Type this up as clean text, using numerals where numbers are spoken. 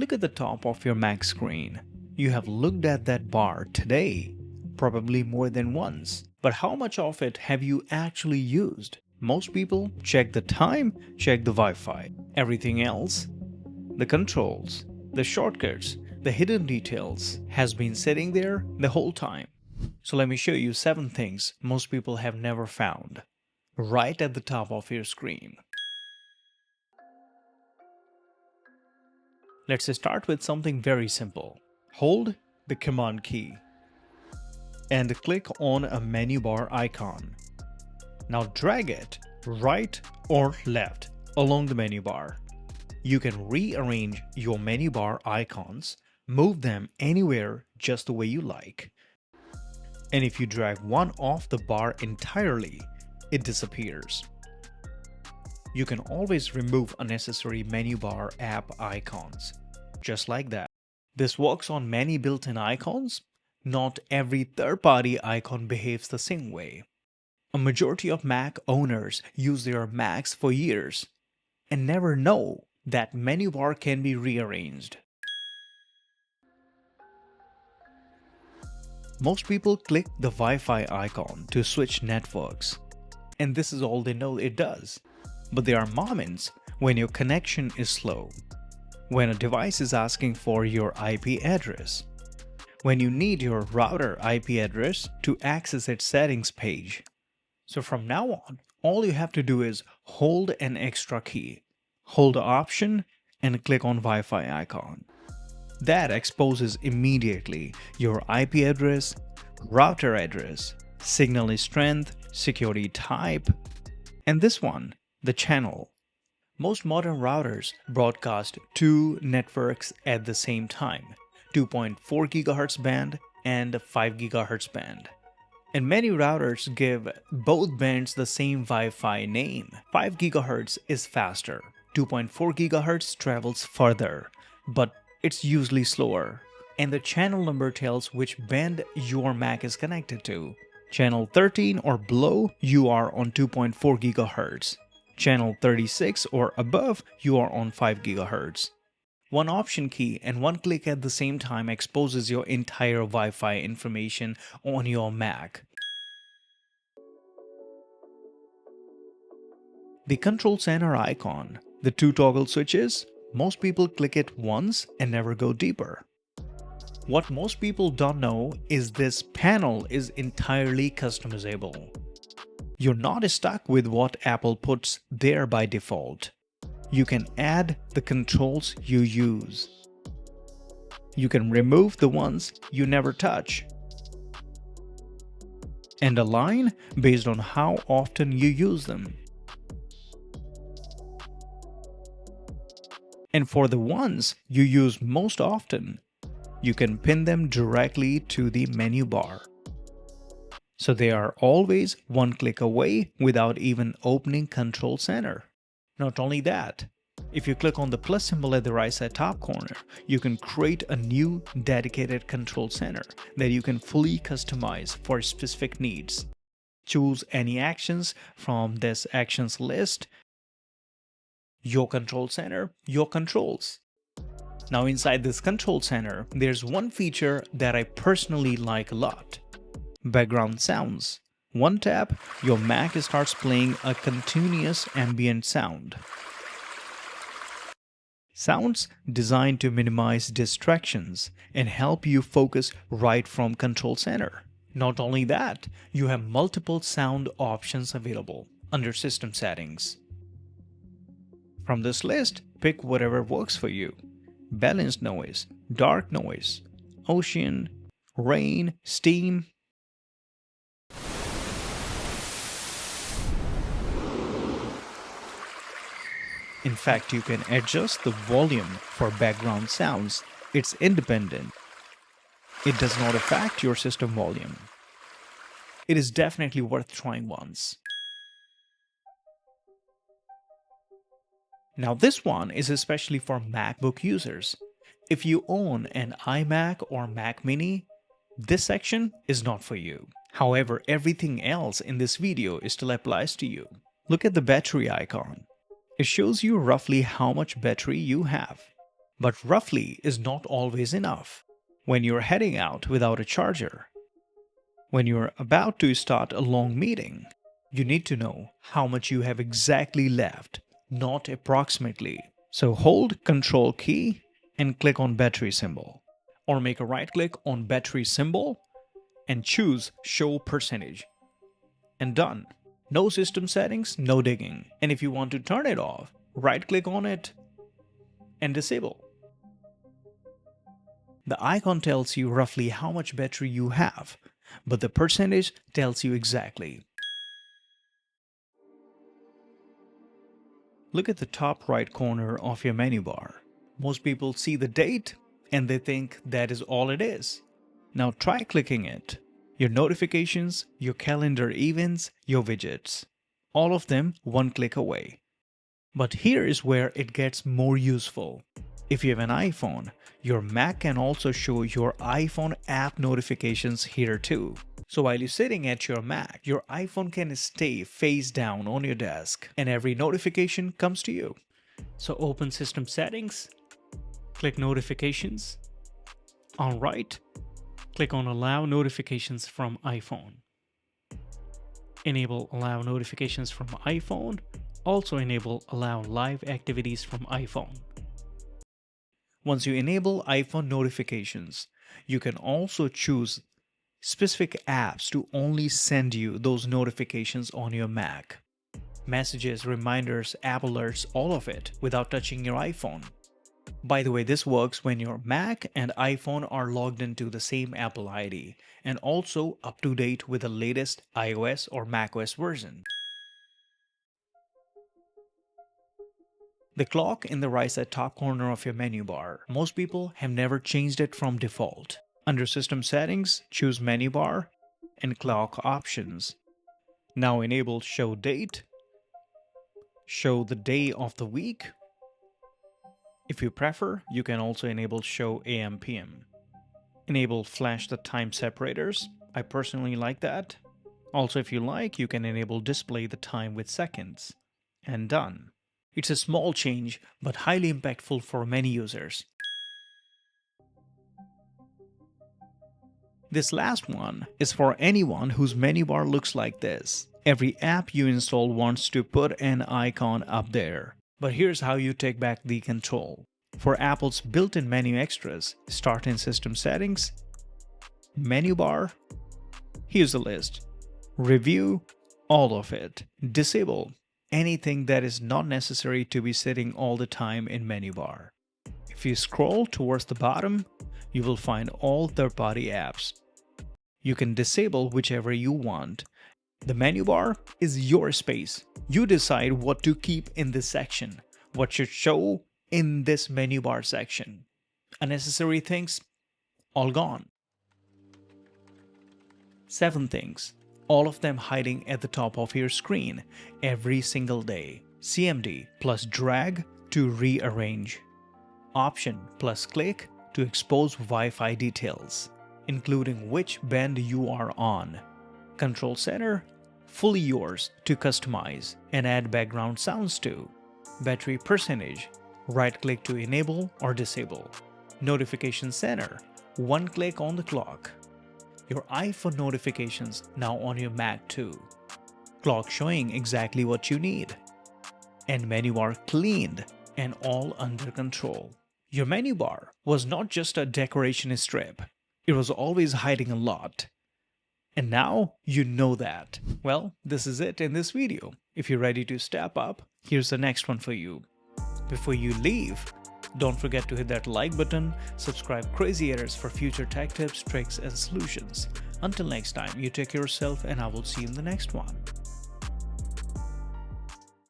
Look at the top of your Mac screen. You have looked at that bar today, probably more than once. But how much of it have you actually used? Most people check the time, check the Wi-Fi. Everything else, the controls, the shortcuts, the hidden details, has been sitting there the whole time. So let me show you 7 things most people have never found, right at the top of your screen. Let's start with something very simple. Hold the Command key and click on a menu bar icon. Now drag it right or left along the menu bar. You can rearrange your menu bar icons, move them anywhere just the way you like. And if you drag one off the bar entirely, it disappears. You can always remove unnecessary menu bar app icons, just like that. This works on many built-in icons. Not every third-party icon behaves the same way. A majority of Mac owners use their Macs for years and never know that menu bar can be rearranged. Most people click the Wi-Fi icon to switch networks, and this is all they know it does. But there are moments when your connection is slow, when a device is asking for your IP address, when you need your router IP address to access its settings page. So from now on, all you have to do is hold an extra key, hold Option and click on Wi-Fi icon. That exposes immediately your IP address, router address, signal strength, security type, and this one, the channel. Most modern routers broadcast 2 networks at the same time, 2.4 GHz band and 5 GHz band. And many routers give both bands the same Wi-Fi name. 5 GHz is faster, 2.4 GHz travels further, but it's usually slower. And the channel number tells which band your Mac is connected to. Channel 13 or below, you are on 2.4 GHz. Channel 36 or above, you are on 5 GHz. One Option key and one click at the same time exposes your entire Wi-Fi information on your Mac. The Control Center icon, the 2 toggle switches, most people click it once and never go deeper. What most people don't know is this panel is entirely customizable. You're not stuck with what Apple puts there by default. You can add the controls you use. You can remove the ones you never touch and align based on how often you use them. And for the ones you use most often, you can pin them directly to the menu bar. So they are always one click away without even opening Control Center. Not only that, if you click on the plus symbol at the right side top corner, you can create a new dedicated Control Center that you can fully customize for specific needs. Choose any actions from this actions list. Your Control Center, your controls. Now inside this Control Center, there's one feature that I personally like a lot. Background sounds. One tap, your Mac starts playing a continuous ambient sound. Sounds designed to minimize distractions and help you focus right from Control Center. Not only that, you have multiple sound options available under System Settings. From this list, pick whatever works for you. Balanced noise, dark noise, ocean, rain, steam. In fact, you can adjust the volume for background sounds. It's independent. It does not affect your system volume. It is definitely worth trying once. Now this one is especially for MacBook users. If you own an iMac or Mac Mini, this section is not for you. However, everything else in this video still applies to you. Look at the battery icon. It shows you roughly how much battery you have. but roughly is not always enough. When you're heading out without a charger, when you're about to start a long meeting, you need to know how much you have exactly left, not approximately. So hold Control key and click on battery symbol, or make a right click on battery symbol and choose Show Percentage. And done. No system settings, no digging. And if you want to turn it off, right click on it and disable. The icon tells you roughly how much battery you have, but the percentage tells you exactly. Look at the top right corner of your menu bar. Most people see the date and they think that is all it is. Now try clicking it. Your notifications, your calendar events, your widgets. All of them one click away. But here is where it gets more useful. If you have an iPhone, your Mac can also show your iPhone app notifications here too. So while you're sitting at your Mac, your iPhone can stay face down on your desk and every notification comes to you. So open System Settings, click Notifications. On right, click on Allow Notifications from iPhone. Enable Allow Notifications from iPhone. Also enable Allow Live Activities from iPhone. Once you enable iPhone notifications, you can also choose specific apps to only send you those notifications on your Mac. Messages, reminders, app alerts, all of it without touching your iPhone. By the way, this works when your Mac and iPhone are logged into the same Apple ID and also up to date with the latest iOS or macOS version. The clock in the right side top corner of your menu bar. Most people have never changed it from default. Under System Settings, choose Menu Bar and Clock Options. Now enable Show Date, show the day of the week. If you prefer, you can also enable Show AM/PM. Enable Flash the Time Separators. I personally like that. Also, if you like, you can enable Display the Time with seconds. And done. It's a small change, but highly impactful for many users. This last one is for anyone whose menu bar looks like this. Every app you install wants to put an icon up there. But here's how you take back the control. For Apple's built-in menu extras, start in System Settings, Menu Bar, here's the list. Review all of it. Disable anything that is not necessary to be sitting all the time in menu bar. If you scroll towards the bottom, you will find all third-party apps. You can disable whichever you want. The menu bar is your space. You decide what to keep in this section, what should show in this menu bar section. Unnecessary things, all gone. 7 things, all of them hiding at the top of your screen every single day. Cmd+drag to rearrange. Option+click to expose Wi-Fi details, including which band you are on. Control Center, fully yours to customize and add background sounds to. Battery percentage, right-click to enable or disable. Notification Center, one click on the clock. Your iPhone notifications now on your Mac too. Clock showing exactly what you need. And menu bar cleaned and all under control. Your menu bar was not just a decoration strip. It was always hiding a lot. And now you know that. Well, this is it in this video. If you're ready to step up, here's the next one for you. Before you leave, don't forget to hit that like button, subscribe Crazy Editors for future tech tips, tricks, and solutions. Until next time, you take care of yourself and I will see you in the next one.